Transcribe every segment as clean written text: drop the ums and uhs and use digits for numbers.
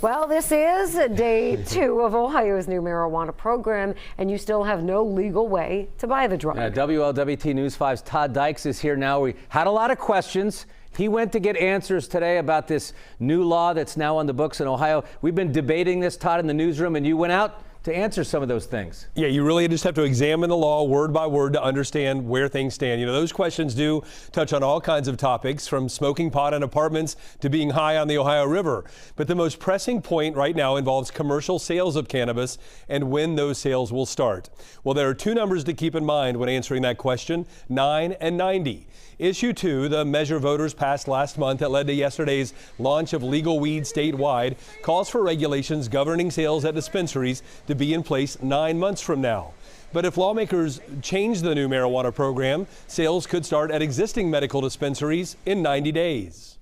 Well, this is day 2 of Ohio's new marijuana program, and you still have no legal way to buy the drug. WLWT News 5's Todd Dykes is here now. We had a lot of questions. He went to get answers today about this new law that's now on the books in Ohio. We've been debating this, Todd, in the newsroom, and you went out to answer some of those things. Yeah, you really just have to examine the law word by word to understand where things stand. You know, those questions do touch on all kinds of topics, from smoking pot in apartments to being high on the Ohio River. But the most pressing point right now involves commercial sales of cannabis and when those sales will start. Well, there are 2 numbers to keep in mind when answering that question: 9 and 90. Issue 2, the measure voters passed last month that led to yesterday's launch of legal weed statewide, calls for regulations governing sales at dispensaries to be in place 9 months from now. But if lawmakers change the new marijuana program, sales could start at existing medical dispensaries in 90 days.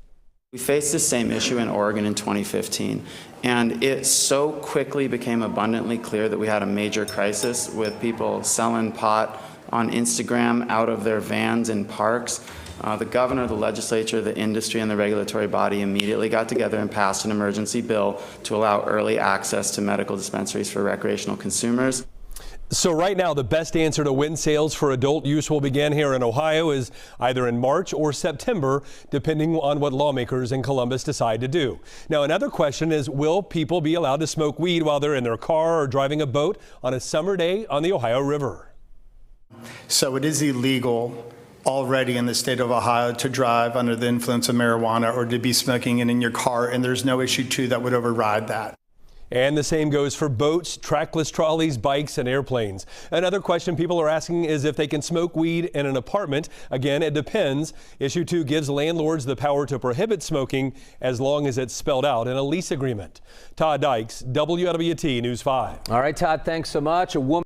We faced the same issue in Oregon in 2015, and it so quickly became abundantly clear that we had a major crisis with people selling pot on Instagram out of their vans in parks. The governor, the legislature, the industry, and the regulatory body immediately got together and passed an emergency bill to allow early access to medical dispensaries for recreational consumers. So right now, the best answer to when sales for adult use will begin here in Ohio is either in March or September, depending on what lawmakers in Columbus decide to do. Now, another question is, will people be allowed to smoke weed while they're in their car or driving a boat on a summer day on the Ohio River? So it is illegal already in the state of Ohio to drive under the influence of marijuana or to be smoking it in your car, and there's no issue 2 that would override that. And the same goes for boats, trackless trolleys, bikes, and airplanes. Another question people are asking is if they can smoke weed in an apartment. Again, it depends. Issue 2 gives landlords the power to prohibit smoking as long as it's spelled out in a lease agreement. Todd Dykes, WLWT News 5. All right, Todd, thanks so much. A woman